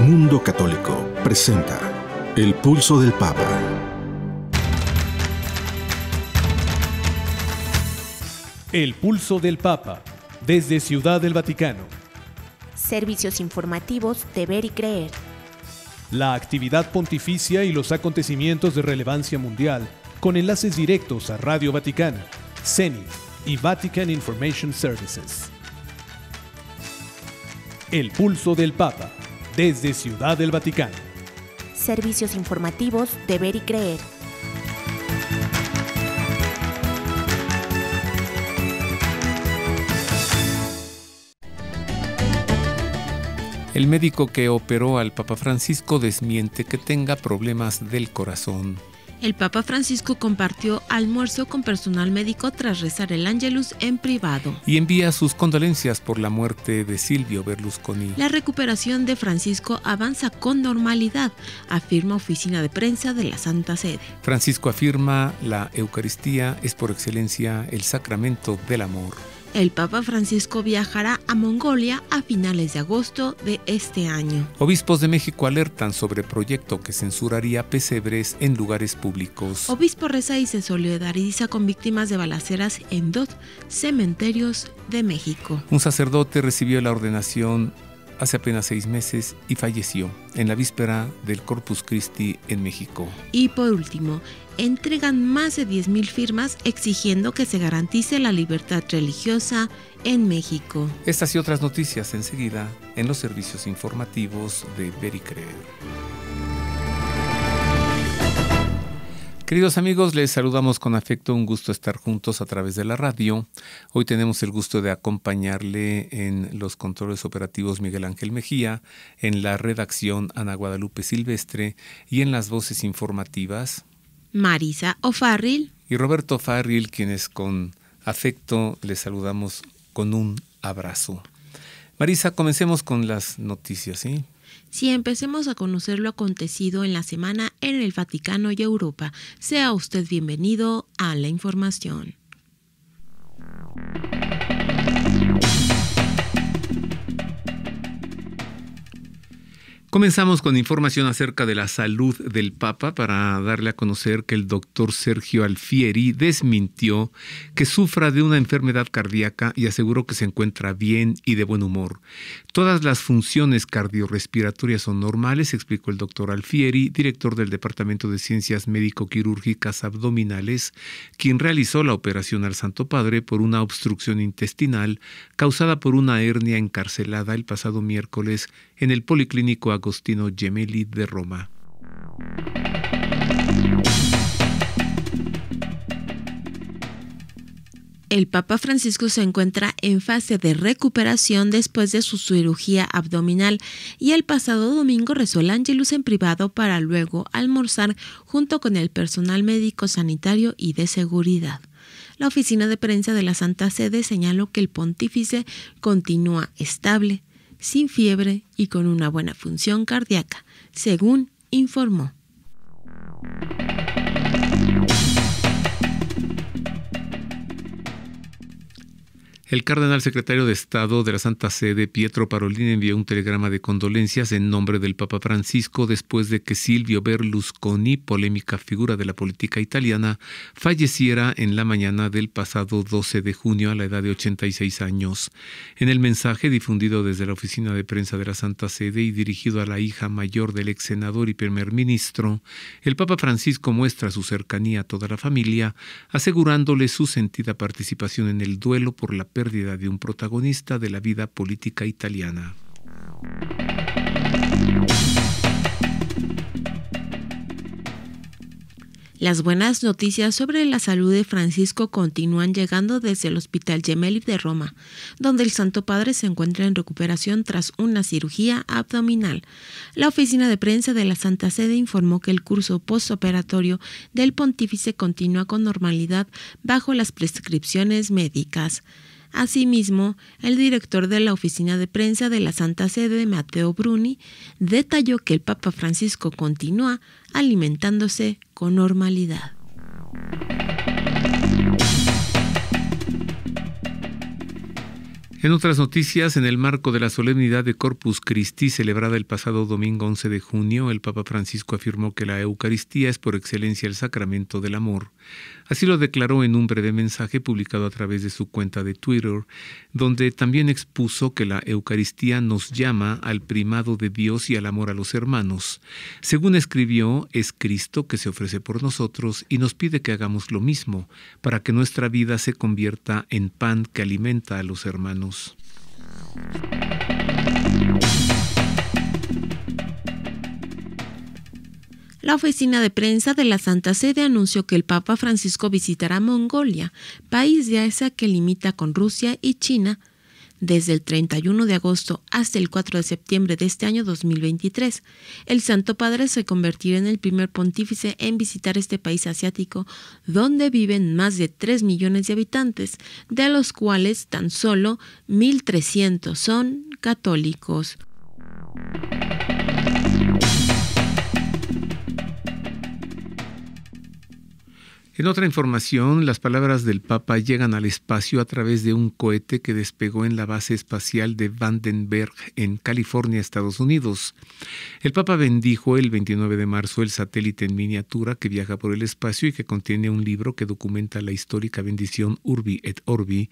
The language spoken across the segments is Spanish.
Mundo Católico presenta El Pulso del Papa. El Pulso del Papa, desde Ciudad del Vaticano. Servicios informativos de Ver y Creer. La actividad pontificia y los acontecimientos de relevancia mundial, con enlaces directos a Radio Vaticana, CENI y Vatican Information Services. El Pulso del Papa, desde Ciudad del Vaticano. Servicios informativos de Ver y Creer. El médico que operó al Papa Francisco desmiente que tenga problemas del corazón. El Papa Francisco compartió almuerzo con personal médico tras rezar el Ángelus en privado. Y envía sus condolencias por la muerte de Silvio Berlusconi. La recuperación de Francisco avanza con normalidad, afirma oficina de prensa de la Santa Sede. Francisco afirma la Eucaristía es por excelencia el sacramento del amor. El Papa Francisco viajará a Mongolia a finales de agosto de este año. Obispos de México alertan sobre proyecto que censuraría pesebres en lugares públicos. Obispo reza y se solidariza con víctimas de balaceras en 2 cementerios de México. Un sacerdote recibió la ordenación hace apenas 6 meses y falleció en la víspera del Corpus Christi en México. Y por último, entregan más de 10,000 firmas exigiendo que se garantice la libertad religiosa en México. Estas y otras noticias enseguida en los servicios informativos de Ver y Creer. Queridos amigos, les saludamos con afecto, un gusto estar juntos a través de la radio. Hoy tenemos el gusto de acompañarle en los controles operativos Miguel Ángel Mejía, en la redacción Ana Guadalupe Silvestre y en las voces informativas Marisa O'Farrill y Roberto Farril, quienes con afecto les saludamos con un abrazo. Marisa, comencemos con las noticias, ¿sí? Sí, empecemos a conocer lo acontecido en la semana en el Vaticano y Europa. Sea usted bienvenido a la información. Comenzamos con información acerca de la salud del Papa para darle a conocer que el doctor Sergio Alfieri desmintió que sufra de una enfermedad cardíaca y aseguró que se encuentra bien y de buen humor. Todas las funciones cardiorrespiratorias son normales, explicó el doctor Alfieri, director del Departamento de Ciencias Médico-Quirúrgicas Abdominales, quien realizó la operación al Santo Padre por una obstrucción intestinal causada por una hernia encarcelada el pasado miércoles en el Policlínico Agostino Gemelli de Roma. El Papa Francisco se encuentra en fase de recuperación después de su cirugía abdominal y el pasado domingo rezó el Ángelus en privado para luego almorzar junto con el personal médico, sanitario y de seguridad. La oficina de prensa de la Santa Sede señaló que el pontífice continúa estable, sin fiebre y con una buena función cardíaca, según informó. El cardenal secretario de Estado de la Santa Sede, Pietro Parolin, envió un telegrama de condolencias en nombre del Papa Francisco después de que Silvio Berlusconi, polémica figura de la política italiana, falleciera en la mañana del pasado 12 de junio a la edad de 86 años. En el mensaje difundido desde la oficina de prensa de la Santa Sede y dirigido a la hija mayor del ex senador y primer ministro, el Papa Francisco muestra su cercanía a toda la familia, asegurándole su sentida participación en el duelo por la pérdida de un protagonista de la vida política italiana. Las buenas noticias sobre la salud de Francisco continúan llegando desde el Hospital Gemelli de Roma, donde el Santo Padre se encuentra en recuperación tras una cirugía abdominal. La oficina de prensa de la Santa Sede informó que el curso postoperatorio del pontífice continúa con normalidad bajo las prescripciones médicas. Asimismo, el director de la oficina de prensa de la Santa Sede, Matteo Bruni, detalló que el Papa Francisco continúa alimentándose con normalidad. En otras noticias, en el marco de la solemnidad de Corpus Christi celebrada el pasado domingo 11 de junio, el Papa Francisco afirmó que la Eucaristía es por excelencia el sacramento del amor. Así lo declaró en un breve mensaje publicado a través de su cuenta de Twitter, donde también expuso que la Eucaristía nos llama al primado de Dios y al amor a los hermanos. Según escribió, es Cristo que se ofrece por nosotros y nos pide que hagamos lo mismo, para que nuestra vida se convierta en pan que alimenta a los hermanos. La oficina de prensa de la Santa Sede anunció que el Papa Francisco visitará Mongolia, país de Asia que limita con Rusia y China, desde el 31 de agosto hasta el 4 de septiembre de este año 2023. El Santo Padre se convertirá en el primer pontífice en visitar este país asiático, donde viven más de 3 millones de habitantes, de los cuales tan solo 1.300 son católicos. En otra información, las palabras del Papa llegan al espacio a través de un cohete que despegó en la base espacial de Vandenberg, en California, Estados Unidos. El Papa bendijo el 29 de marzo el satélite en miniatura que viaja por el espacio y que contiene un libro que documenta la histórica bendición Urbi et Orbi,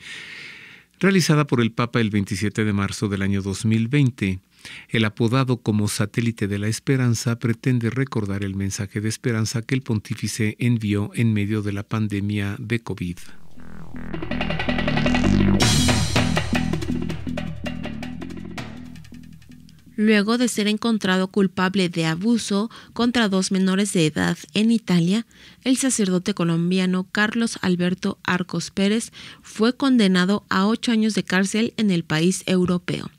realizada por el Papa el 27 de marzo del año 2020. El apodado como Satélite de la Esperanza pretende recordar el mensaje de esperanza que el pontífice envió en medio de la pandemia de COVID. Luego de ser encontrado culpable de abuso contra 2 menores de edad en Italia, el sacerdote colombiano Carlos Alberto Arcos Pérez fue condenado a 8 años de cárcel en el país europeo.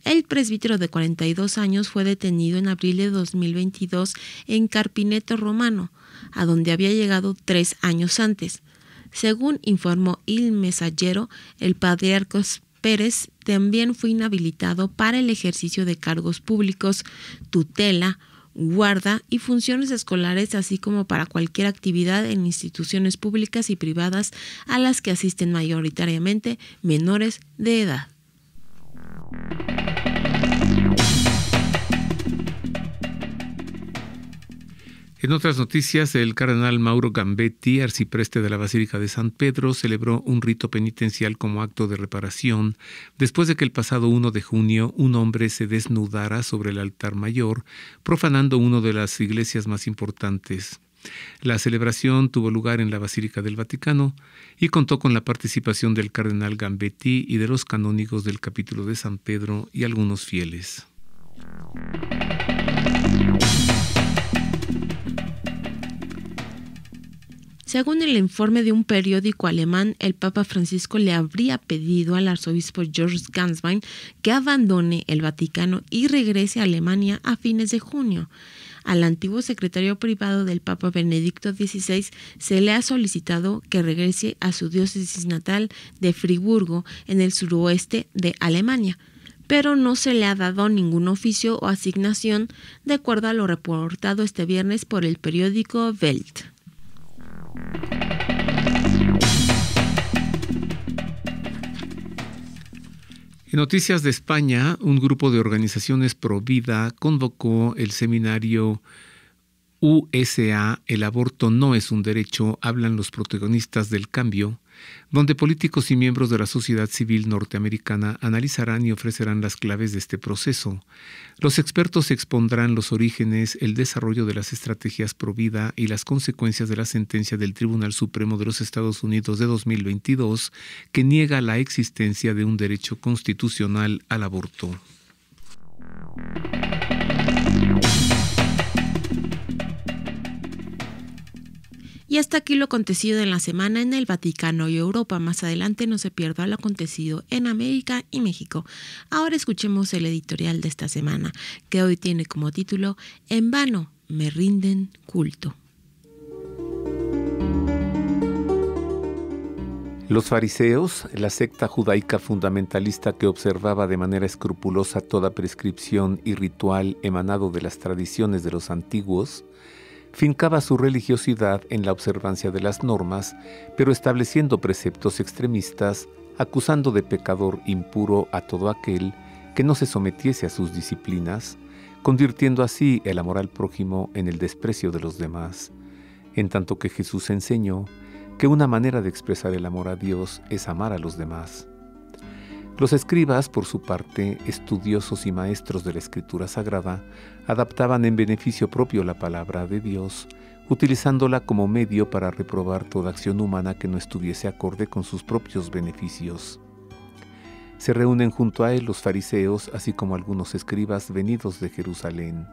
El presbítero de 42 años fue detenido en abril de 2022 en Carpineto Romano, a donde había llegado 3 años antes. Según informó Il Messaggero, el padre Arcos Pérez también fue inhabilitado para el ejercicio de cargos públicos, tutela, guarda y funciones escolares, así como para cualquier actividad en instituciones públicas y privadas a las que asisten mayoritariamente menores de edad. En otras noticias, el cardenal Mauro Gambetti, arcipreste de la Basílica de San Pedro, celebró un rito penitencial como acto de reparación después de que el pasado 1 de junio un hombre se desnudara sobre el altar mayor, profanando una de las iglesias más importantes. La celebración tuvo lugar en la Basílica del Vaticano y contó con la participación del cardenal Gambetti y de los canónigos del capítulo de San Pedro y algunos fieles. Según el informe de un periódico alemán, el Papa Francisco le habría pedido al arzobispo George Ganswein que abandone el Vaticano y regrese a Alemania a fines de junio. Al antiguo secretario privado del Papa Benedicto XVI se le ha solicitado que regrese a su diócesis natal de Friburgo, en el suroeste de Alemania, pero no se le ha dado ningún oficio o asignación, de acuerdo a lo reportado este viernes por el periódico Welt. En noticias de España, un grupo de organizaciones pro vida convocó el seminario USA, El aborto no es un derecho, hablan los protagonistas del cambio, donde políticos y miembros de la sociedad civil norteamericana analizarán y ofrecerán las claves de este proceso. Los expertos expondrán los orígenes, el desarrollo de las estrategias pro vida y las consecuencias de la sentencia del Tribunal Supremo de los Estados Unidos de 2022 que niega la existencia de un derecho constitucional al aborto. Y hasta aquí lo acontecido en la semana en el Vaticano y Europa. Más adelante no se pierda lo acontecido en América y México. Ahora escuchemos el editorial de esta semana, que hoy tiene como título En vano me rinden culto. Los fariseos, la secta judaica fundamentalista que observaba de manera escrupulosa toda prescripción y ritual emanado de las tradiciones de los antiguos, fincaba su religiosidad en la observancia de las normas, pero estableciendo preceptos extremistas acusando de pecador impuro a todo aquel que no se sometiese a sus disciplinas, convirtiendo así el amor al prójimo en el desprecio de los demás, en tanto que Jesús enseñó que una manera de expresar el amor a Dios es amar a los demás. Los escribas, por su parte, estudiosos y maestros de la Escritura Sagrada, adaptaban en beneficio propio la palabra de Dios, utilizándola como medio para reprobar toda acción humana que no estuviese acorde con sus propios beneficios. Se reúnen junto a él los fariseos, así como algunos escribas venidos de Jerusalén,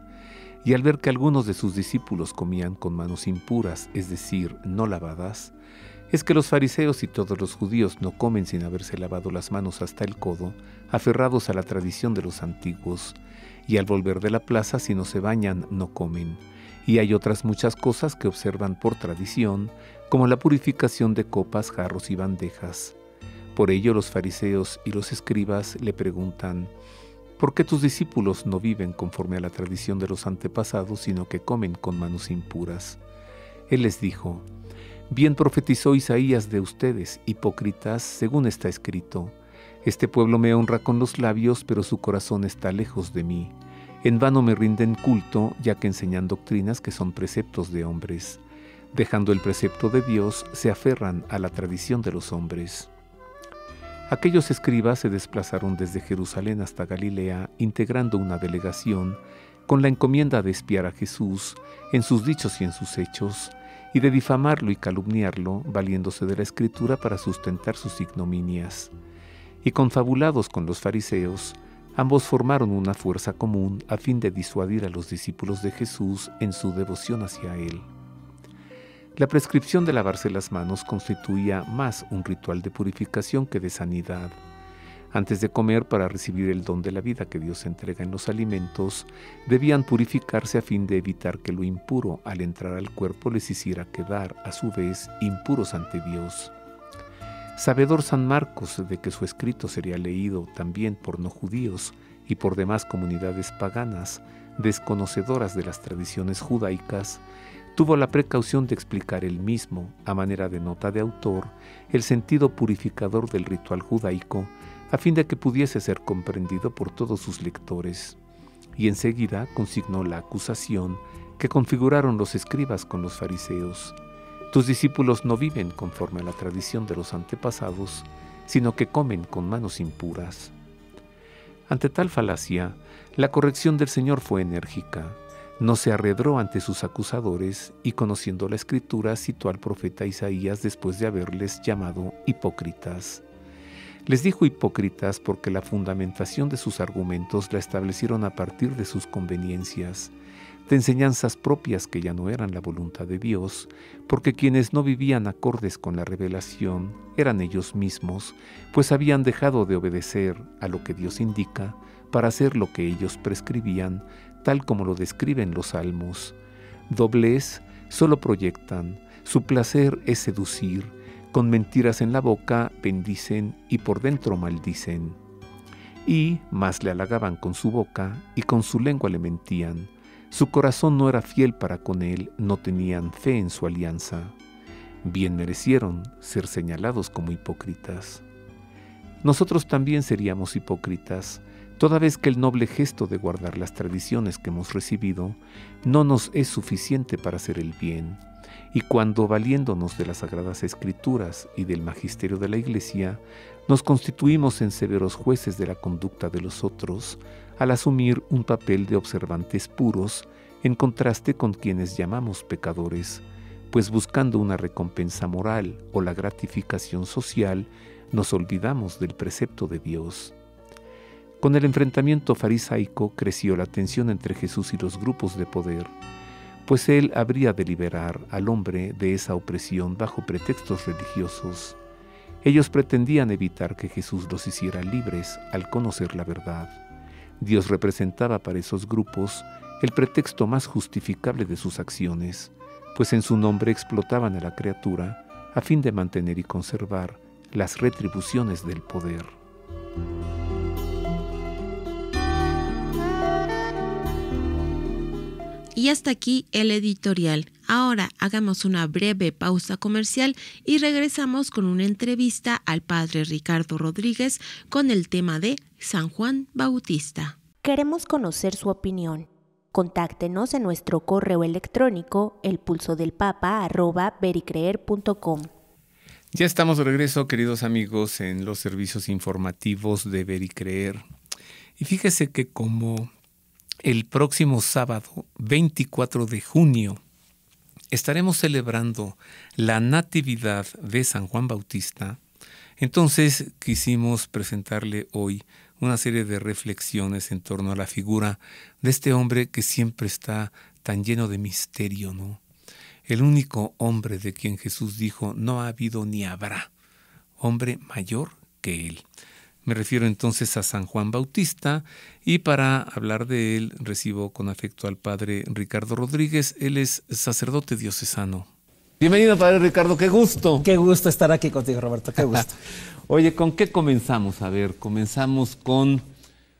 y al ver que algunos de sus discípulos comían con manos impuras, es decir, no lavadas, es que los fariseos y todos los judíos no comen sin haberse lavado las manos hasta el codo, aferrados a la tradición de los antiguos, y al volver de la plaza, si no se bañan, no comen. Y hay otras muchas cosas que observan por tradición, como la purificación de copas, jarros y bandejas. Por ello los fariseos y los escribas le preguntan: ¿por qué tus discípulos no viven conforme a la tradición de los antepasados, sino que comen con manos impuras? Él les dijo: bien profetizó Isaías de ustedes, hipócritas, según está escrito: este pueblo me honra con los labios, pero su corazón está lejos de mí. En vano me rinden culto, ya que enseñan doctrinas que son preceptos de hombres. Dejando el precepto de Dios, se aferran a la tradición de los hombres. Aquellos escribas se desplazaron desde Jerusalén hasta Galilea, integrando una delegación, con la encomienda de espiar a Jesús en sus dichos y en sus hechos, y de difamarlo y calumniarlo, valiéndose de la Escritura para sustentar sus ignominias. Y confabulados con los fariseos, ambos formaron una fuerza común a fin de disuadir a los discípulos de Jesús en su devoción hacia él. La prescripción de lavarse las manos constituía más un ritual de purificación que de sanidad. Antes de comer, para recibir el don de la vida que Dios entrega en los alimentos, debían purificarse a fin de evitar que lo impuro al entrar al cuerpo les hiciera quedar, a su vez, impuros ante Dios. Sabedor San Marcos de que su escrito sería leído también por no judíos y por demás comunidades paganas, desconocedoras de las tradiciones judaicas, tuvo la precaución de explicar él mismo, a manera de nota de autor, el sentido purificador del ritual judaico, a fin de que pudiese ser comprendido por todos sus lectores. Y enseguida consignó la acusación que configuraron los escribas con los fariseos: tus discípulos no viven conforme a la tradición de los antepasados, sino que comen con manos impuras. Ante tal falacia, la corrección del Señor fue enérgica. No se arredró ante sus acusadores y, conociendo la Escritura, citó al profeta Isaías después de haberles llamado hipócritas. Les dijo hipócritas porque la fundamentación de sus argumentos la establecieron a partir de sus conveniencias, de enseñanzas propias que ya no eran la voluntad de Dios, porque quienes no vivían acordes con la revelación eran ellos mismos, pues habían dejado de obedecer a lo que Dios indica para hacer lo que ellos prescribían, tal como lo describen los salmos. Doblez solo proyectan, su placer es seducir, con mentiras en la boca bendicen y por dentro maldicen. Y más le halagaban con su boca y con su lengua le mentían. Su corazón no era fiel para con él, no tenían fe en su alianza. Bien merecieron ser señalados como hipócritas. Nosotros también seríamos hipócritas, toda vez que el noble gesto de guardar las tradiciones que hemos recibido no nos es suficiente para hacer el bien, y cuando, valiéndonos de las Sagradas Escrituras y del magisterio de la Iglesia, nos constituimos en severos jueces de la conducta de los otros, al asumir un papel de observantes puros, en contraste con quienes llamamos pecadores, pues buscando una recompensa moral o la gratificación social, nos olvidamos del precepto de Dios. Con el enfrentamiento farisaico creció la tensión entre Jesús y los grupos de poder, pues él habría de liberar al hombre de esa opresión bajo pretextos religiosos. Ellos pretendían evitar que Jesús los hiciera libres al conocer la verdad. Dios representaba para esos grupos el pretexto más justificable de sus acciones, pues en su nombre explotaban a la criatura a fin de mantener y conservar las retribuciones del poder. Y hasta aquí el editorial. Ahora hagamos una breve pausa comercial y regresamos con una entrevista al padre Ricardo Rodríguez con el tema de San Juan Bautista. Queremos conocer su opinión. Contáctenos en nuestro correo electrónico elpulsodelpapa@vericreer.com. Ya estamos de regreso, queridos amigos, en los servicios informativos de Ver y Creer. Y fíjese que como el próximo sábado, 24 de junio, estaremos celebrando la Natividad de San Juan Bautista, entonces quisimos presentarle hoy una serie de reflexiones en torno a la figura de este hombre que siempre está tan lleno de misterio, ¿no? El único hombre de quien Jesús dijo, no ha habido ni habrá hombre mayor que él. Me refiero entonces a San Juan Bautista, y para hablar de él recibo con afecto al padre Ricardo Rodríguez. Él es sacerdote diocesano. Bienvenido, padre Ricardo, qué gusto. Qué gusto estar aquí contigo, Roberto, qué gusto. Oye, ¿con qué comenzamos? A ver, comenzamos con...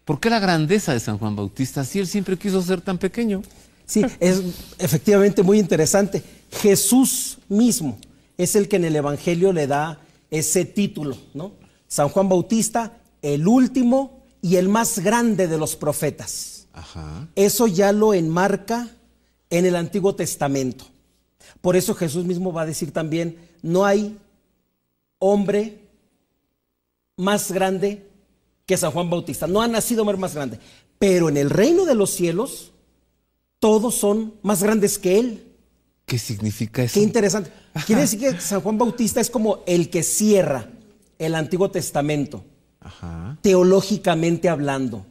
¿Por qué la grandeza de San Juan Bautista si él siempre quiso ser tan pequeño? Sí, es efectivamente muy interesante. Jesús mismo es el que en el Evangelio le da ese título, ¿no? San Juan Bautista, el último y el más grande de los profetas. Ajá. Eso ya lo enmarca en el Antiguo Testamento. Por eso Jesús mismo va a decir también, no hay hombre más grande que San Juan Bautista. No ha nacido hombre más grande. Pero en el reino de los cielos, todos son más grandes que él. ¿Qué significa eso? Qué interesante. Quiere decir que San Juan Bautista es como el que cierra el Antiguo Testamento, Ajá. teológicamente hablando.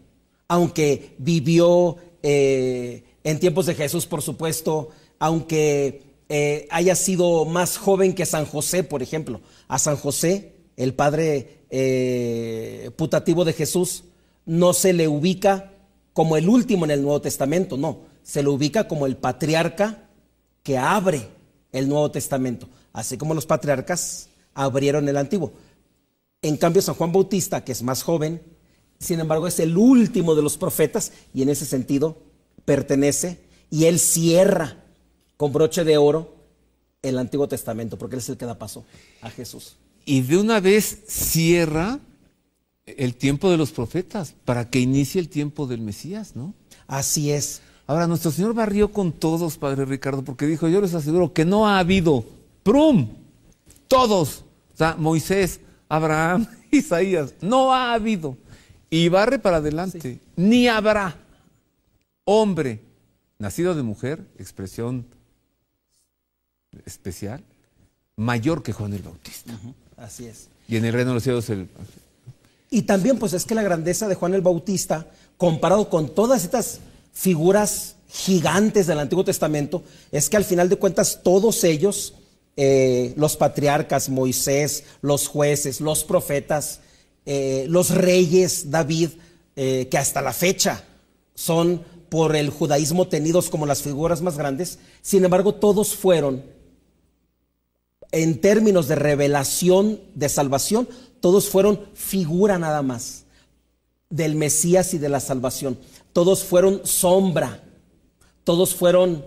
Aunque vivió en tiempos de Jesús, por supuesto, aunque haya sido más joven que San José, por ejemplo. A San José, el padre putativo de Jesús, no se le ubica como el último en el Nuevo Testamento, no. Se le ubica como el patriarca que abre el Nuevo Testamento, así como los patriarcas abrieron el Antiguo. En cambio, San Juan Bautista, que es más joven, sin embargo, es el último de los profetas y en ese sentido pertenece, y él cierra con broche de oro el Antiguo Testamento, porque él es el que da paso a Jesús. Y de una vez cierra el tiempo de los profetas para que inicie el tiempo del Mesías, ¿no? Así es. Ahora, nuestro Señor barrió con todos, padre Ricardo, porque dijo, yo les aseguro que no ha habido, ¡prum!, todos, o sea, Moisés, Abraham, Isaías, no ha habido. Y barre para adelante, sí. Ni habrá hombre nacido de mujer, expresión especial, mayor que Juan el Bautista. Así es. Y en el reino de los cielos Y también pues es que la grandeza de Juan el Bautista, comparado con todas estas figuras gigantes del Antiguo Testamento, es que al final de cuentas todos ellos, los patriarcas, Moisés, los jueces, los profetas, los reyes, David, que hasta la fecha son por el judaísmo tenidos como las figuras más grandes, sin embargo todos fueron, en términos de revelación, de salvación, todos fueron figura nada más del Mesías y de la salvación. Todos fueron sombra, todos fueron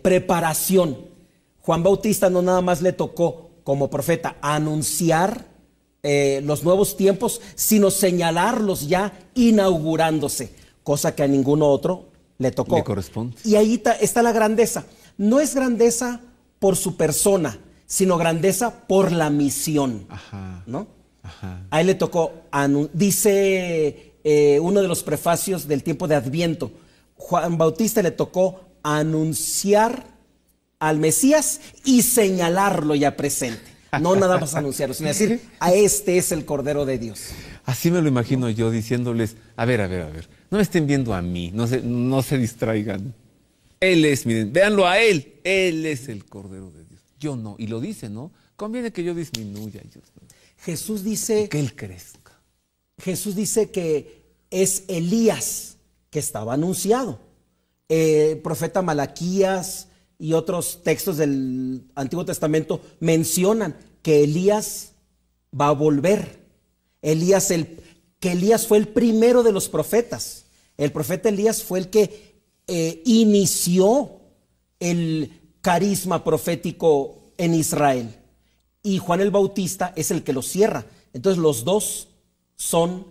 preparación. Juan Bautista no nada más le tocó como profeta anunciar los nuevos tiempos, sino señalarlos ya inaugurándose, cosa que a ninguno otro le tocó. Le corresponde. Y ahí está la grandeza. No es grandeza por su persona, sino grandeza por la misión. Ajá. ¿No? Ajá. A él le tocó, dice uno de los prefacios del tiempo de Adviento, Juan Bautista le tocó anunciar al Mesías y señalarlo ya presente. No nada más anunciarlo, sino decir, a este es el Cordero de Dios. Así me lo imagino yo, diciéndoles, a ver, no me estén viendo a mí, no se distraigan. Él es, miren, véanlo a él es el Cordero de Dios. Yo no, y lo dice, ¿no? Conviene que yo disminuya. Jesús dice que él crezca. Jesús dice que es Elías que estaba anunciado. Profeta Malaquías y otros textos del Antiguo Testamento mencionan que Elías va a volver. Elías fue el primero de los profetas. El profeta Elías fue el que inició el carisma profético en Israel. Y Juan el Bautista es el que lo cierra. Entonces los dos son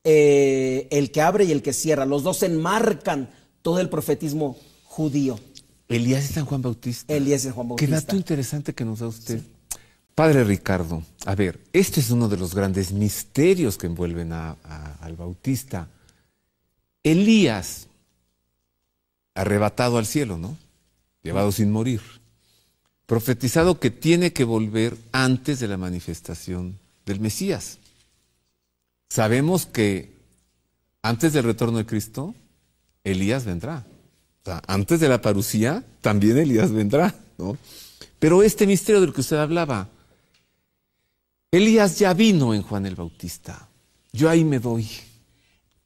el que abre y el que cierra. Los dos enmarcan todo el profetismo judío. Elías y San Juan Bautista. Elías y Juan Bautista. Qué dato interesante que nos da usted. Sí. Padre Ricardo, a ver, este es uno de los grandes misterios que envuelven al Bautista. Elías, arrebatado al cielo, ¿no? Llevado sin morir. Profetizado que tiene que volver antes de la manifestación del Mesías. Sabemos que antes del retorno de Cristo, Elías vendrá. O sea, antes de la parucía, también Elías vendrá, ¿no? Pero este misterio del que usted hablaba, Elías ya vino en Juan el Bautista. Yo ahí me doy.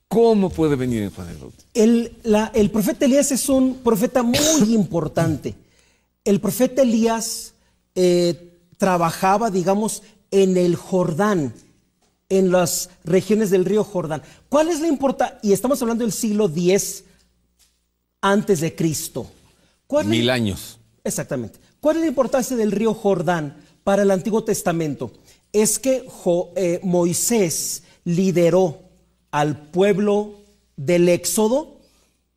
¿Cómo puede venir en Juan el Bautista? El profeta Elías es un profeta muy importante. El profeta Elías trabajaba, digamos, en el Jordán, en las regiones del río Jordán. ¿Cuál es la importancia? Y estamos hablando del siglo X antes de Cristo. 1000 años. Exactamente. ¿Cuál es la importancia del río Jordán para el Antiguo Testamento? Es que Moisés lideró al pueblo del Éxodo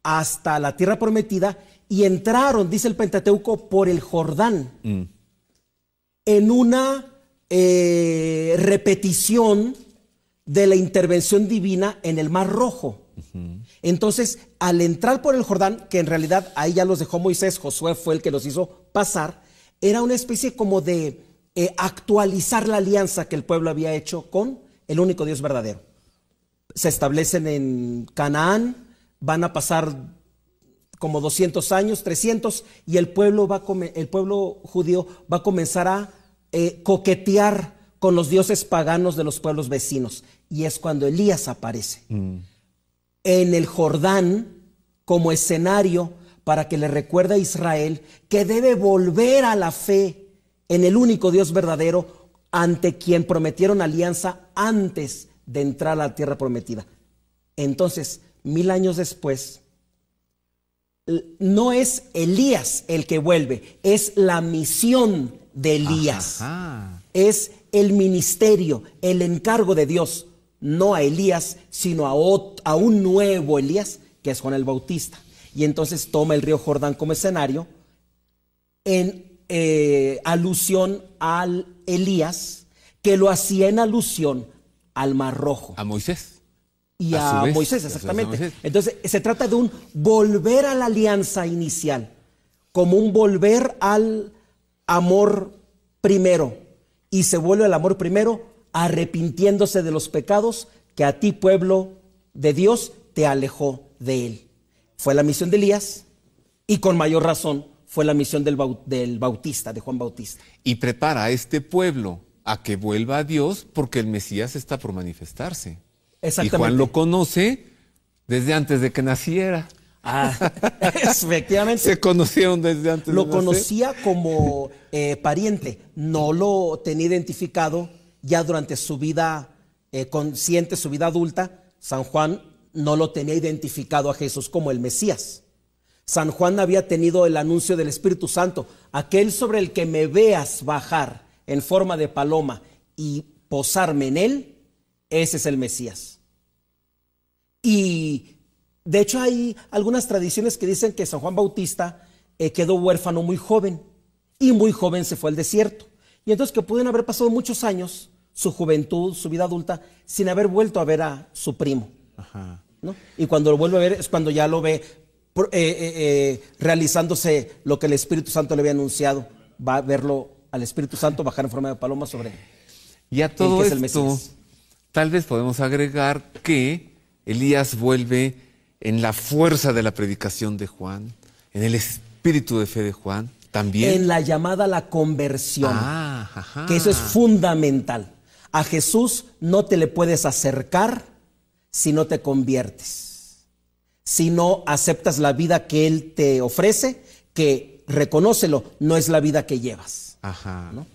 hasta la tierra prometida y entraron, dice el Pentateuco, por el Jordán en una repetición de la intervención divina en el Mar Rojo. Entonces, al entrar por el Jordán, que en realidad ahí ya los dejó Moisés, Josué fue el que los hizo pasar, era una especie como de actualizar la alianza que el pueblo había hecho con el único Dios verdadero. Se establecen en Canaán, van a pasar como 200 años, 300, y el pueblo judío va a comenzar a coquetear con los dioses paganos de los pueblos vecinos. Y es cuando Elías aparece en el Jordán como escenario para que le recuerde a Israel que debe volver a la fe en el único Dios verdadero ante quien prometieron alianza antes de entrar a la tierra prometida. Entonces, 1000 años después, no es Elías el que vuelve, es la misión de Elías. Es el ministerio, el encargo de Dios, no a Elías, sino a un nuevo Elías, que es Juan el Bautista. Y entonces toma el río Jordán como escenario en alusión al Elías, que lo hacía en alusión al Mar Rojo. A Moisés. Y a Moisés, exactamente. Entonces, se trata de un volver a la alianza inicial, como un volver al amor primero. Y se vuelve al amor primero arrepintiéndose de los pecados que a ti, pueblo de Dios, te alejó de él. Fue la misión de Elías y con mayor razón fue la misión del Bautista, de Juan Bautista. Y prepara a este pueblo a que vuelva a Dios porque el Mesías está por manifestarse. Exactamente. Y Juan lo conoce desde antes de que naciera. Efectivamente. Se conocieron desde antes de Lo nacer. conocía como pariente, no lo tenía identificado ya durante su vida consciente, su vida adulta. San Juan no lo tenía identificado a Jesús como el Mesías. San Juan había tenido el anuncio del Espíritu Santo, aquel sobre el que me veas bajar en forma de paloma y posarme en él, ese es el Mesías. Y de hecho hay algunas tradiciones que dicen que San Juan Bautista quedó huérfano muy joven y muy joven se fue al desierto. Y entonces que pueden haber pasado muchos años, su juventud, su vida adulta, sin haber vuelto a ver a su primo. ¿No? Y cuando lo vuelve a ver es cuando ya lo ve realizándose lo que el Espíritu Santo le había anunciado. Va a verlo al Espíritu Santo bajar en forma de paloma sobre él. Y a todo esto, tal vez podemos agregar que Elías vuelve en la fuerza de la predicación de Juan, en el espíritu de fe de Juan, también. En la llamada a la conversión, que eso es fundamental. A Jesús no te le puedes acercar si no te conviertes, si no aceptas la vida que Él te ofrece, que reconócelo, no es la vida que llevas. ¿No?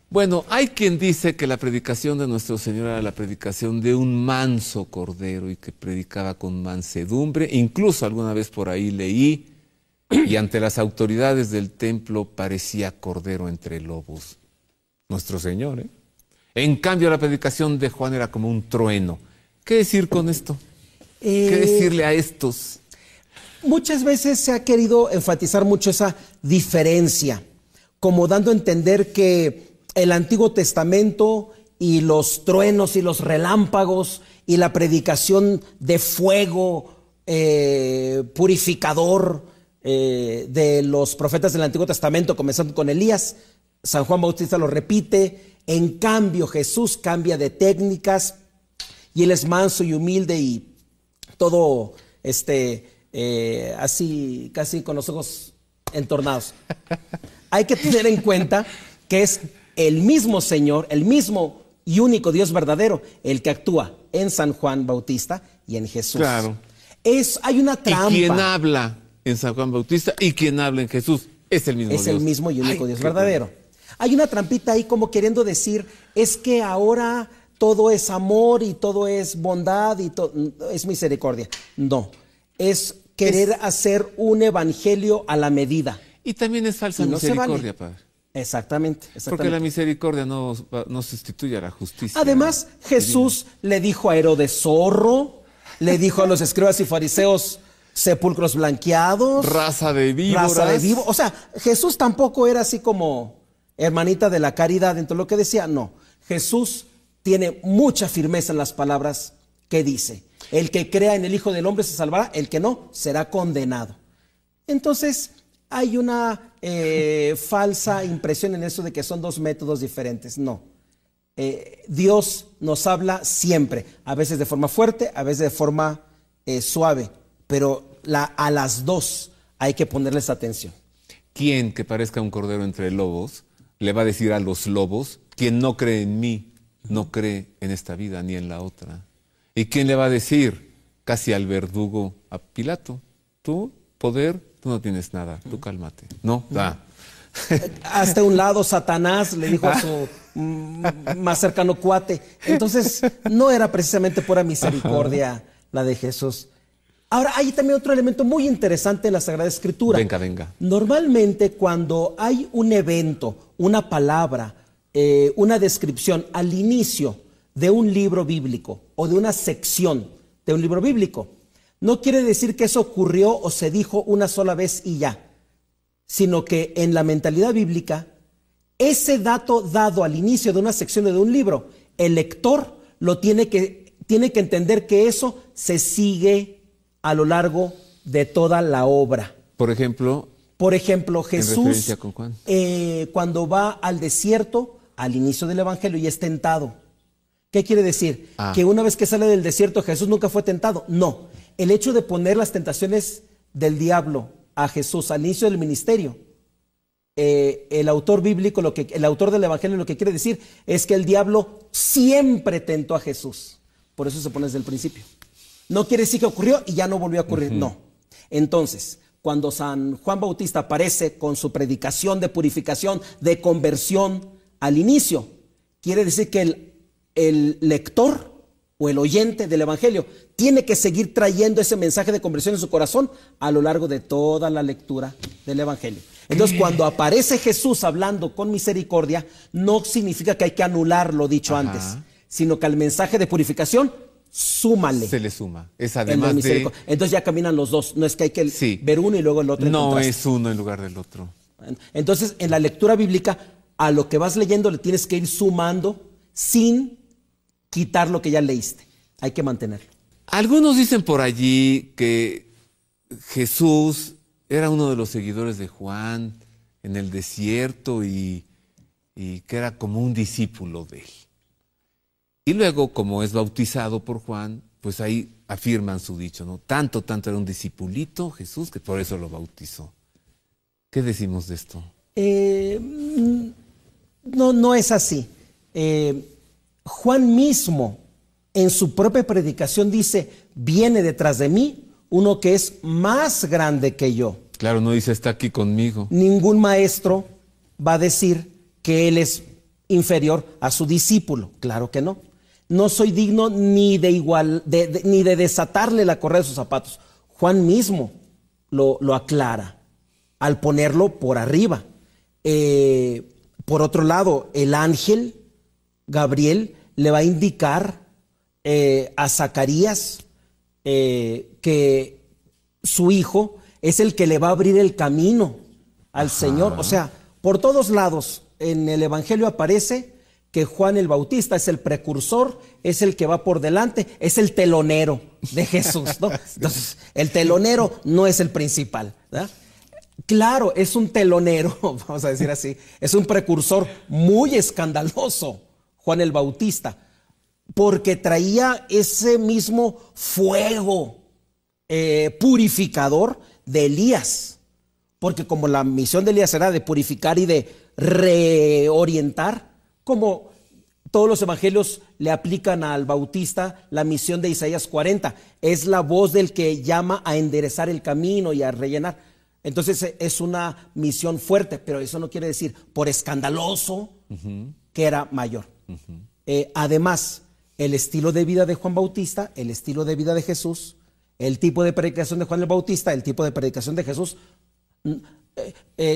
Bueno, hay quien dice que la predicación de nuestro Señor era la predicación de un manso cordero y que predicaba con mansedumbre. Incluso alguna vez por ahí leí y ante las autoridades del templo parecía cordero entre lobos. Nuestro Señor, ¿eh? En cambio, la predicación de Juan era como un trueno. ¿Qué decir con esto? ¿Qué decirle a estos? Muchas veces se ha querido enfatizar mucho esa diferencia, como dando a entender que el Antiguo Testamento y los truenos y los relámpagos y la predicación de fuego purificador de los profetas del Antiguo Testamento, comenzando con Elías, San Juan Bautista lo repite. En cambio, Jesús cambia de técnicas y él es manso y humilde y todo así casi con los ojos entornados. Hay que tener en cuenta que es el mismo Señor, el mismo y único Dios verdadero, el que actúa en San Juan Bautista y en Jesús. Claro. Hay una trampa. Y quien habla en San Juan Bautista y quien habla en Jesús es el mismo Dios. Es el mismo y único Dios verdadero. Hay una trampita ahí como queriendo decir, es que ahora todo es amor y todo es bondad y todo es misericordia. No, es querer hacer un evangelio a la medida. Y también es falsa misericordia, Padre. Exactamente. Porque la misericordia no sustituye a la justicia. Además, Jesús le dijo a Herodes zorro, le dijo a los escribas y fariseos sepulcros blanqueados. Raza de víboras. O sea, Jesús tampoco era así como hermanita de la caridad en todo lo que decía. No, Jesús tiene mucha firmeza en las palabras que dice. El que crea en el Hijo del Hombre se salvará, el que no será condenado. Entonces, hay una falsa impresión en eso de que son dos métodos diferentes. No. Dios nos habla siempre, a veces de forma fuerte, a veces de forma suave, pero a las dos hay que ponerles atención. ¿Quién que parezca un cordero entre lobos le va a decir a los lobos, quien no cree en mí, no cree en esta vida ni en la otra? ¿Y quién le va a decir casi al verdugo, a Pilato, tú, poder, tú no tienes nada, tú cálmate? No, da. Hasta un lado Satanás le dijo a su más cercano cuate. Entonces no era precisamente pura misericordia la de Jesús. Ahora hay también otro elemento muy interesante en la Sagrada Escritura. Venga. Normalmente cuando hay un evento, una palabra, una descripción al inicio de un libro bíblico o de una sección de un libro bíblico, no quiere decir que eso ocurrió o se dijo una sola vez y ya, sino que en la mentalidad bíblica, ese dato dado al inicio de una sección de un libro, el lector lo tiene que entender que eso se sigue a lo largo de toda la obra. Por ejemplo, Jesús, con Juan, cuando va al desierto, al inicio del Evangelio, y es tentado. ¿Qué quiere decir? Que una vez que sale del desierto, Jesús nunca fue tentado. No, el hecho de poner las tentaciones del diablo a Jesús al inicio del ministerio, el autor bíblico, el autor del Evangelio, lo que quiere decir es que el diablo siempre tentó a Jesús. Por eso se pone desde el principio. No quiere decir que ocurrió y ya no volvió a ocurrir, no. Entonces, cuando San Juan Bautista aparece con su predicación de purificación, de conversión al inicio, quiere decir que el lector o el oyente del Evangelio tiene que seguir trayendo ese mensaje de conversión en su corazón a lo largo de toda la lectura del Evangelio. Entonces, cuando aparece Jesús hablando con misericordia, no significa que hay que anular lo dicho antes, sino que al mensaje de purificación, súmale. Se le suma. Es además de... Entonces ya caminan los dos. No es que hay que ver uno y luego el otro. No es uno en lugar del otro. Entonces, en la lectura bíblica, a lo que vas leyendo le tienes que ir sumando sin quitar lo que ya leíste. Hay que mantenerlo. Algunos dicen por allí que Jesús era uno de los seguidores de Juan en el desierto y que era como un discípulo de él. Y luego, como es bautizado por Juan, pues ahí afirman su dicho, ¿no? Tanto era un discipulito Jesús que por eso lo bautizó. ¿Qué decimos de esto? No es así. Juan mismo, en su propia predicación, dice, viene detrás de mí uno que es más grande que yo. Claro, no dice, está aquí conmigo. Ningún maestro va a decir que él es inferior a su discípulo. Claro que no. No soy digno ni de desatarle la correa de sus zapatos. Juan mismo lo aclara. al ponerlo por arriba. Por otro lado, el ángel Gabriel le va a indicar a Zacarías que su hijo es el que le va a abrir el camino al Señor. O sea, por todos lados en el Evangelio aparece que Juan el Bautista es el precursor, es el que va por delante, es el telonero de Jesús, ¿no? Entonces, el telonero no es el principal, ¿verdad? Claro, es un telonero, vamos a decir así, es un precursor muy escandaloso, Juan el Bautista, porque traía ese mismo fuego purificador de Elías, porque como la misión de Elías era de purificar y de reorientar, como todos los evangelios le aplican al Bautista la misión de Isaías 40, es la voz del que llama a enderezar el camino y a rellenar. Entonces es una misión fuerte, pero eso no quiere decir por escandaloso que era mayor. Además, el estilo de vida de Juan Bautista, el estilo de vida de Jesús, el tipo de predicación de Juan el Bautista, el tipo de predicación de Jesús,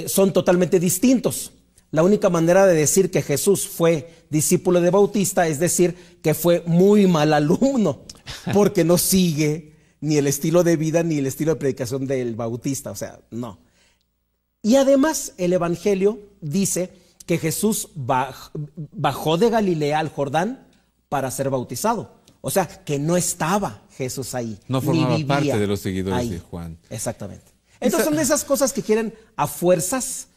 son totalmente distintos. La única manera de decir que Jesús fue discípulo de Bautista es decir que fue muy mal alumno, porque no sigue ni el estilo de vida ni el estilo de predicación del Bautista, o sea, no. Y además el Evangelio dice que Jesús bajó de Galilea al Jordán para ser bautizado. O sea, que no estaba Jesús ahí. No formaba parte de los seguidores ahí de Juan. Exactamente. Entonces son de esas cosas que quieren a fuerzas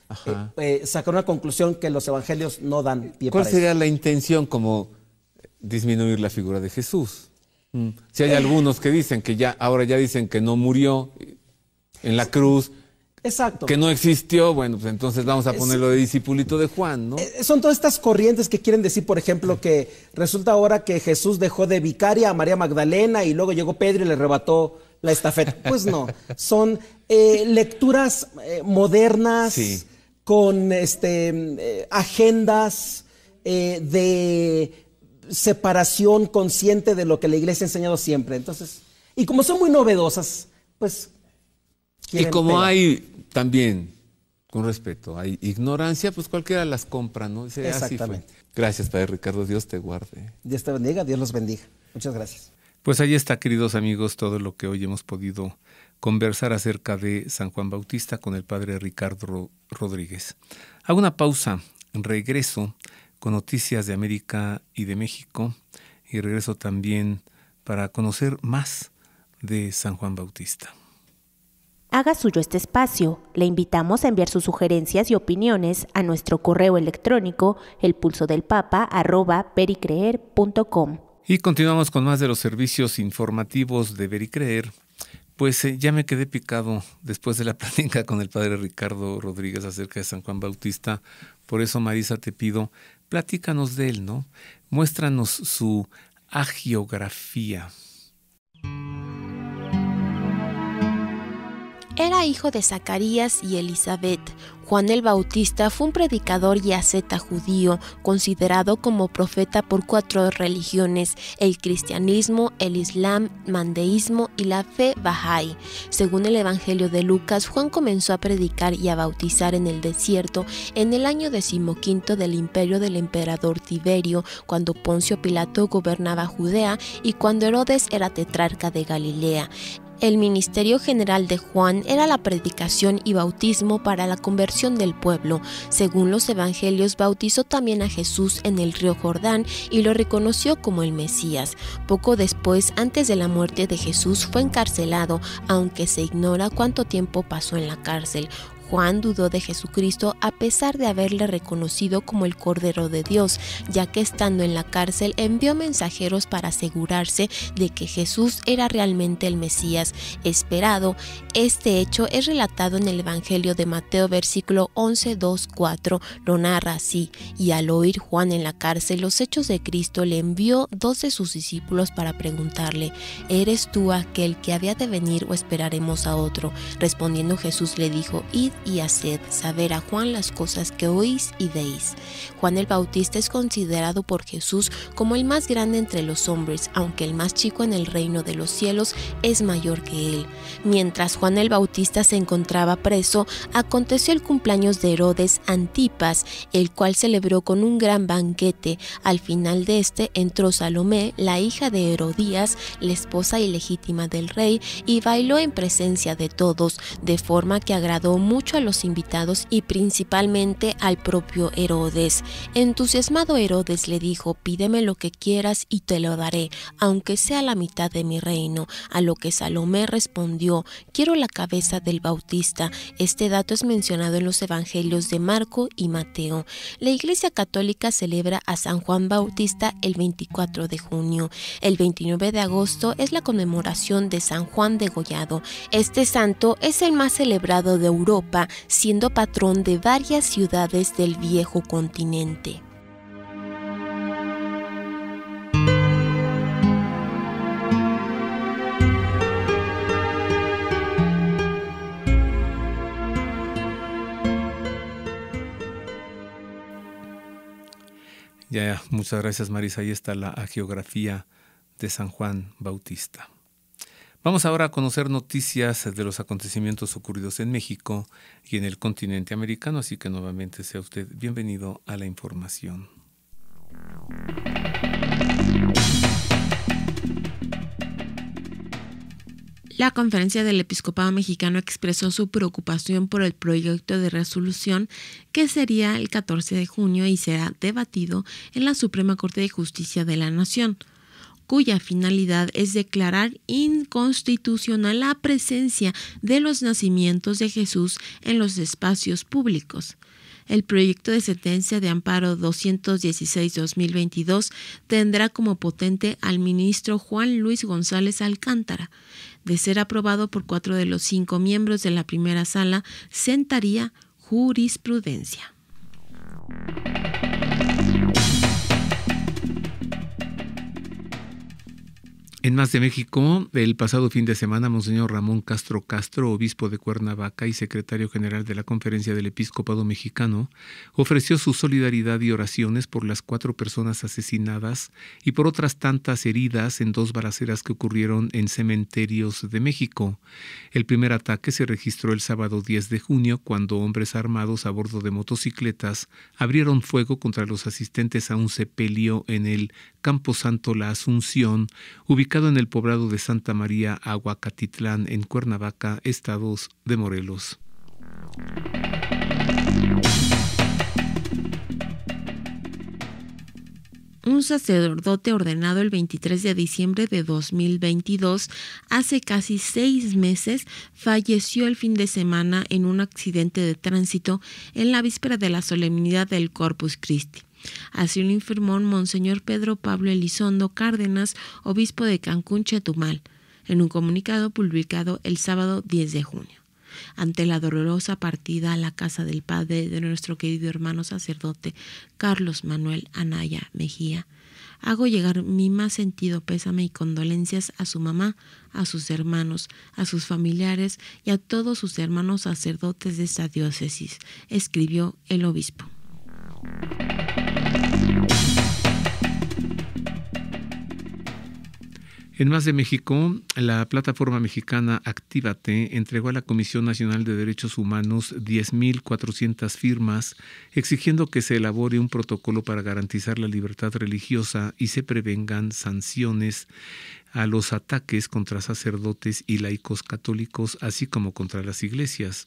sacar una conclusión que los evangelios no dan pie para eso. ¿Cuál sería la intención? Como disminuir la figura de Jesús. Si hay algunos que dicen que ahora ya dicen que no murió en la cruz, exacto, que no existió, bueno, pues entonces vamos a ponerlo de discipulito de Juan, ¿no? Son todas estas corrientes que quieren decir, por ejemplo, que resulta ahora que Jesús dejó de vicaria a María Magdalena y luego llegó Pedro y le arrebató la estafeta. Pues no, son lecturas modernas, sí, con agendas de separación consciente de lo que la iglesia ha enseñado siempre. Entonces, y como son muy novedosas, pues... Y como hay también, con respeto, hay ignorancia, pues cualquiera las compra, ¿no? Dice, exactamente. Así fue. Gracias, Padre Ricardo, Dios te guarde. Dios te bendiga, Dios los bendiga. Muchas gracias. Pues ahí está, queridos amigos, todo lo que hoy hemos podido conversar acerca de San Juan Bautista con el Padre Ricardo Rodríguez. Hago una pausa, regreso con noticias de América y de México y regreso también para conocer más de San Juan Bautista. Haga suyo este espacio. Le invitamos a enviar sus sugerencias y opiniones a nuestro correo electrónico elpulsodelpapa@vericreer.com. Y continuamos con más de los servicios informativos de Ver y Creer. Pues ya me quedé picado después de la plática con el Padre Ricardo Rodríguez acerca de San Juan Bautista. Por eso, Marisa, te pido, platícanos de él, ¿no? Muéstranos su hagiografía. Era hijo de Zacarías y Elizabeth. Juan el Bautista fue un predicador y asceta judío, considerado como profeta por 4 religiones: el cristianismo, el islam, mandeísmo y la fe Bahá'í. Según el Evangelio de Lucas, Juan comenzó a predicar y a bautizar en el desierto en el año 15 del imperio del emperador Tiberio, cuando Poncio Pilato gobernaba Judea y cuando Herodes era tetrarca de Galilea. El ministerio general de Juan era la predicación y bautismo para la conversión del pueblo. Según los evangelios, bautizó también a Jesús en el río Jordán y lo reconoció como el Mesías. Poco después, antes de la muerte de Jesús, fue encarcelado, aunque se ignora cuánto tiempo pasó en la cárcel. Juan dudó de Jesucristo a pesar de haberle reconocido como el Cordero de Dios, ya que estando en la cárcel envió mensajeros para asegurarse de que Jesús era realmente el Mesías esperado. Este hecho es relatado en el Evangelio de Mateo, versículo 11, 2, 4. Lo narra así: y al oír Juan en la cárcel los hechos de Cristo, le envió 2 de sus discípulos para preguntarle: ¿eres tú aquel que había de venir o esperaremos a otro? Respondiendo Jesús le dijo: id y haced saber a Juan las cosas que oís y veis. Juan el Bautista es considerado por Jesús como el más grande entre los hombres, aunque el más chico en el reino de los cielos es mayor que él. Mientras Juan el Bautista se encontraba preso, aconteció el cumpleaños de Herodes Antipas, el cual celebró con un gran banquete. Al final de este entró Salomé, la hija de Herodías, la esposa ilegítima del rey, y bailó en presencia de todos, de forma que agradó mucho a los invitados y principalmente al propio Herodes. Entusiasmado Herodes le dijo: pídeme lo que quieras y te lo daré, aunque sea la mitad de mi reino. A lo que Salomé respondió: quiero la cabeza del Bautista. Este dato es mencionado en los evangelios de Marco y Mateo. La Iglesia Católica celebra a San Juan Bautista el 24 de junio. El 29 de agosto es la conmemoración de San Juan degollado. Este santo es el más celebrado de Europa, siendo patrón de varias ciudades del viejo continente. Ya, muchas gracias, Marisa. Ahí está la hagiografía de San Juan Bautista. Vamos ahora a conocer noticias de los acontecimientos ocurridos en México y en el continente americano, así que nuevamente sea usted bienvenido a la información. La Conferencia del Episcopado Mexicano expresó su preocupación por el proyecto de resolución que sería el 14 de junio y será debatido en la Suprema Corte de Justicia de la Nación, cuya finalidad es declarar inconstitucional la presencia de los nacimientos de Jesús en los espacios públicos. El proyecto de sentencia de amparo 216-2022 tendrá como potente al ministro Juan Luis González Alcántara. De ser aprobado por 4 de los 5 miembros de la primera sala, sentaría jurisprudencia. En más de México, el pasado fin de semana, Monseñor Ramón Castro Castro, obispo de Cuernavaca y secretario general de la Conferencia del Episcopado Mexicano, ofreció su solidaridad y oraciones por las 4 personas asesinadas y por otras tantas heridas en 2 balaceras que ocurrieron en cementerios de México. El primer ataque se registró el sábado 10 de junio, cuando hombres armados a bordo de motocicletas abrieron fuego contra los asistentes a un sepelio en el Camposanto La Asunción, ubicado en el poblado de Santa María Aguacatitlán, en Cuernavaca, estado de Morelos. Un sacerdote ordenado el 23 de diciembre de 2022, hace casi 6 meses, falleció el fin de semana en un accidente de tránsito en la víspera de la solemnidad del Corpus Christi. Así lo informó Monseñor Pedro Pablo Elizondo Cárdenas, obispo de Cancún, Chetumal, en un comunicado publicado el sábado 10 de junio. Ante la dolorosa partida a la casa del padre de nuestro querido hermano sacerdote Carlos Manuel Anaya Mejía, hago llegar mi más sentido pésame y condolencias a su mamá, a sus hermanos, a sus familiares y a todos sus hermanos sacerdotes de esta diócesis, escribió el obispo. En más de México, la plataforma mexicana Actívate entregó a la Comisión Nacional de Derechos Humanos 10.400 firmas exigiendo que se elabore un protocolo para garantizar la libertad religiosa y se prevengan sanciones a los ataques contra sacerdotes y laicos católicos, así como contra las iglesias.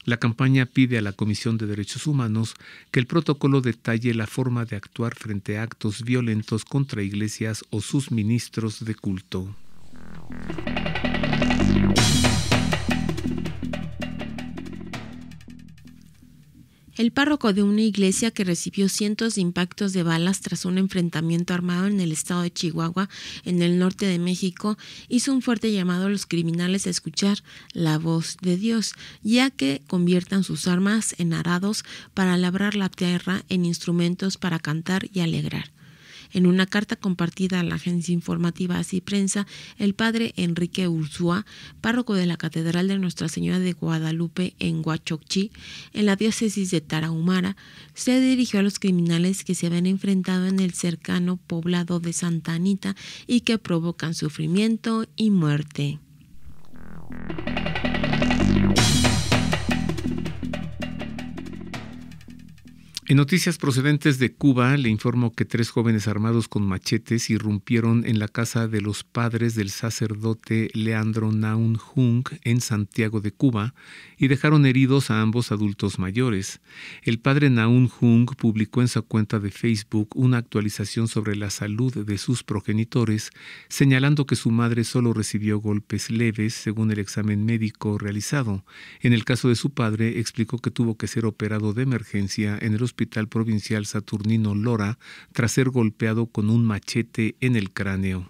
La campaña pide a la Comisión de Derechos Humanos que el protocolo detalle la forma de actuar frente a actos violentos contra iglesias o sus ministros de culto. El párroco de una iglesia que recibió cientos de impactos de balas tras un enfrentamiento armado en el estado de Chihuahua, en el norte de México, hizo un fuerte llamado a los criminales a escuchar la voz de Dios, ya que conviertan sus armas en arados para labrar la tierra en instrumentos para cantar y alegrar. En una carta compartida a la agencia informativa Así Prensa, el padre Enrique Urzúa, párroco de la Catedral de Nuestra Señora de Guadalupe en Huachocchí, en la diócesis de Tarahumara, se dirigió a los criminales que se habían enfrentado en el cercano poblado de Santa Anita y que provocan sufrimiento y muerte. En noticias procedentes de Cuba, le informo que 3 jóvenes armados con machetes irrumpieron en la casa de los padres del sacerdote Leandro Naun Jung en Santiago de Cuba y dejaron heridos a ambos adultos mayores. El padre Naun Jung publicó en su cuenta de Facebook una actualización sobre la salud de sus progenitores, señalando que su madre solo recibió golpes leves según el examen médico realizado. En el caso de su padre, explicó que tuvo que ser operado de emergencia en el Hospital Provincial Saturnino Lora tras ser golpeado con un machete en el cráneo.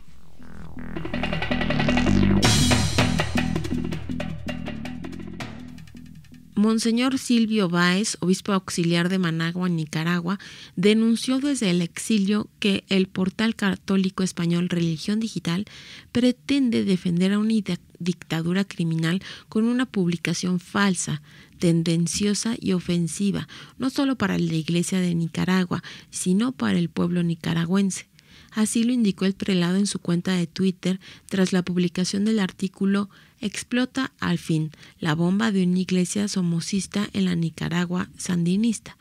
Monseñor Silvio Báez, obispo auxiliar de Managua, Nicaragua, denunció desde el exilio que el portal católico español Religión Digital pretende defender a una dictadura criminal con una publicación falsa, tendenciosa y ofensiva, no solo para la Iglesia de Nicaragua, sino para el pueblo nicaragüense. Así lo indicó el prelado en su cuenta de Twitter tras la publicación del artículo «Explota al fin la bomba de una iglesia somocista en la Nicaragua sandinista»,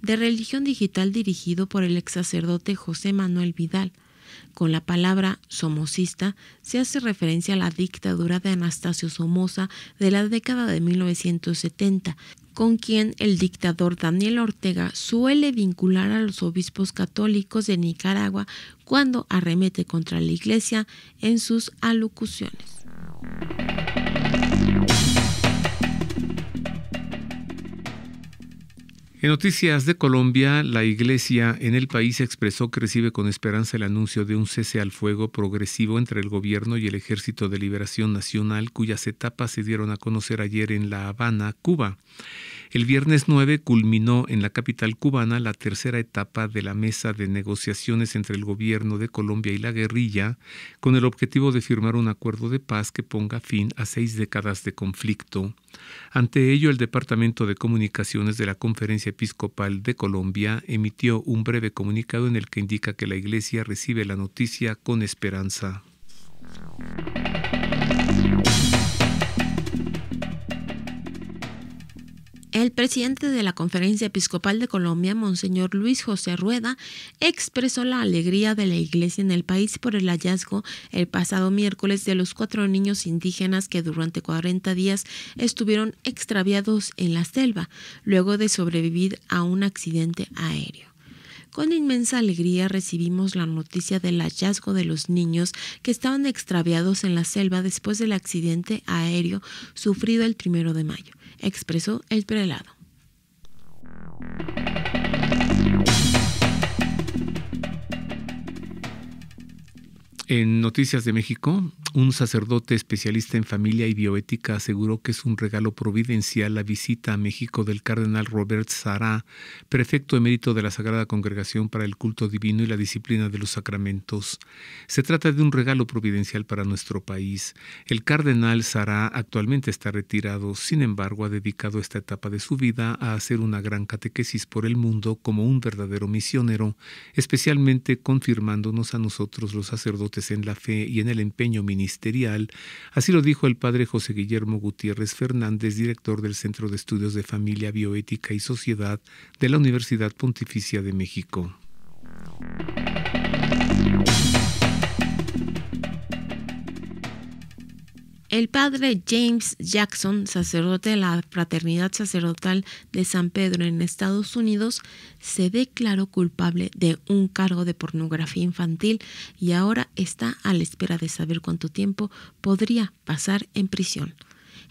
de Religión Digital, dirigido por el ex sacerdote José Manuel Vidal. Con la palabra somocista se hace referencia a la dictadura de Anastasio Somoza de la década de 1970, con quien el dictador Daniel Ortega suele vincular a los obispos católicos de Nicaragua cuando arremete contra la Iglesia en sus alocuciones. En noticias de Colombia, la Iglesia en el país expresó que recibe con esperanza el anuncio de un cese al fuego progresivo entre el gobierno y el Ejército de Liberación Nacional, cuyas etapas se dieron a conocer ayer en La Habana, Cuba. El viernes 9 culminó en la capital cubana la tercera etapa de la mesa de negociaciones entre el gobierno de Colombia y la guerrilla, con el objetivo de firmar un acuerdo de paz que ponga fin a 6 décadas de conflicto. Ante ello, el Departamento de Comunicaciones de la Conferencia Episcopal de Colombia emitió un breve comunicado en el que indica que la Iglesia recibe la noticia con esperanza. El presidente de la Conferencia Episcopal de Colombia, Monseñor Luis José Rueda, expresó la alegría de la Iglesia en el país por el hallazgo el pasado miércoles de los 4 niños indígenas que durante 40 días estuvieron extraviados en la selva, luego de sobrevivir a un accidente aéreo. Con inmensa alegría recibimos la noticia del hallazgo de los niños que estaban extraviados en la selva después del accidente aéreo sufrido el 1 de mayo, expresó el prelado. En Noticias de México, un sacerdote especialista en familia y bioética aseguró que es un regalo providencial la visita a México del cardenal Robert Sará, prefecto emérito de la Sagrada Congregación para el Culto Divino y la Disciplina de los Sacramentos. Se trata de un regalo providencial para nuestro país. El cardenal Sará actualmente está retirado, sin embargo ha dedicado esta etapa de su vida a hacer una gran catequesis por el mundo como un verdadero misionero, especialmente confirmándonos a nosotros los sacerdotes en la fe y en el empeño ministerial. Así lo dijo el padre José Guillermo Gutiérrez Fernández, director del Centro de Estudios de Familia, Bioética y Sociedad de la Universidad Pontificia de México. El padre James Jackson, sacerdote de la Fraternidad Sacerdotal de San Pedro en Estados Unidos, se declaró culpable de un cargo de pornografía infantil y ahora está a la espera de saber cuánto tiempo podría pasar en prisión.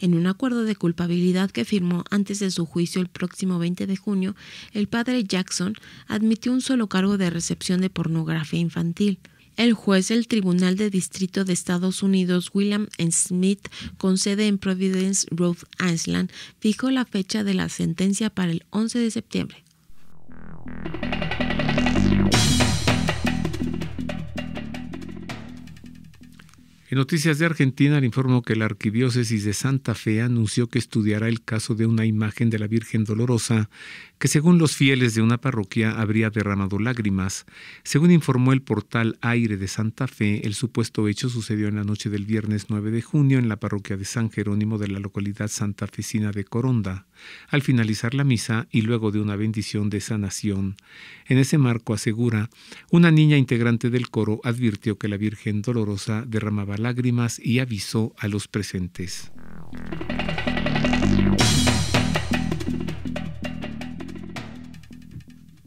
En un acuerdo de culpabilidad que firmó antes de su juicio el próximo 20 de junio, el padre Jackson admitió un solo cargo de recepción de pornografía infantil. El juez del Tribunal de Distrito de Estados Unidos, William Smith, con sede en Providence, Rhode Island, fijó la fecha de la sentencia para el 11 de septiembre. En noticias de Argentina, le informo que la Arquidiócesis de Santa Fe anunció que estudiará el caso de una imagen de la Virgen Dolorosa que, según los fieles de una parroquia, habría derramado lágrimas. Según informó el portal Aire de Santa Fe, el supuesto hecho sucedió en la noche del viernes 9 de junio en la parroquia de San Jerónimo de la localidad santafesina de Coronda, al finalizar la misa y luego de una bendición de sanación. En ese marco, asegura, una niña integrante del coro advirtió que la Virgen Dolorosa derramaba lágrimas y avisó a los presentes.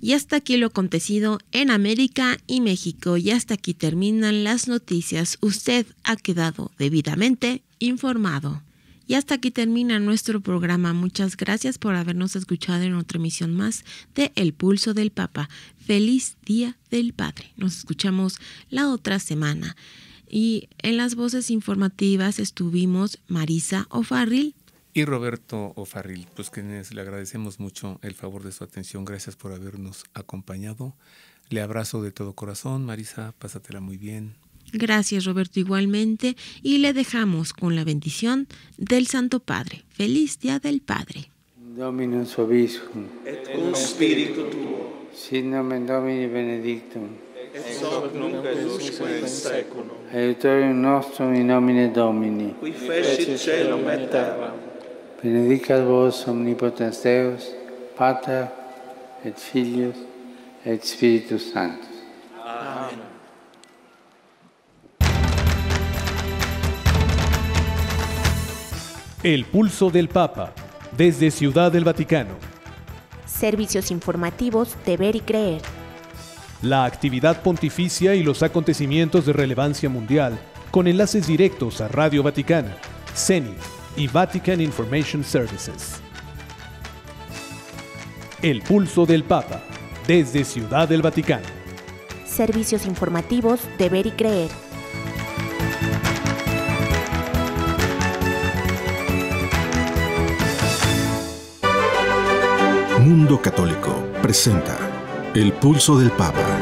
Y hasta aquí lo acontecido en América y México. Y hasta aquí terminan las noticias. Usted ha quedado debidamente informado. Y hasta aquí termina nuestro programa. Muchas gracias por habernos escuchado en otra emisión más de El Pulso del Papa. Feliz Día del Padre. Nos escuchamos la otra semana. Y en las voces informativas estuvimos Marisa O'Farrill y Roberto O'Farrill, pues quienes le agradecemos mucho el favor de su atención. Gracias por habernos acompañado. Le abrazo de todo corazón. Marisa, pásatela muy bien. Gracias, Roberto, igualmente. Y le dejamos con la bendición del Santo Padre. Feliz Día del Padre. Dominus vobiscum. Et cum spiritu tuo. Sit nomen Domini benedictum. Et hoc nunc et usque in saeculum. Aiutorium nostrum in nomine Domini. Qui fecit caelum et terram. Benedicat vos omnipotens Deus, Pater et Filius et Spiritus Sanctus. Amén. El Pulso del Papa, desde Ciudad del Vaticano. Servicios informativos de Ver y Creer. La actividad pontificia y los acontecimientos de relevancia mundial, con enlaces directos a Radio Vaticana, Zenith y Vatican Information Services. El Pulso del Papa, desde Ciudad del Vaticano. Servicios informativos de Ver y Creer. Mundo Católico presenta El Pulso del Papa.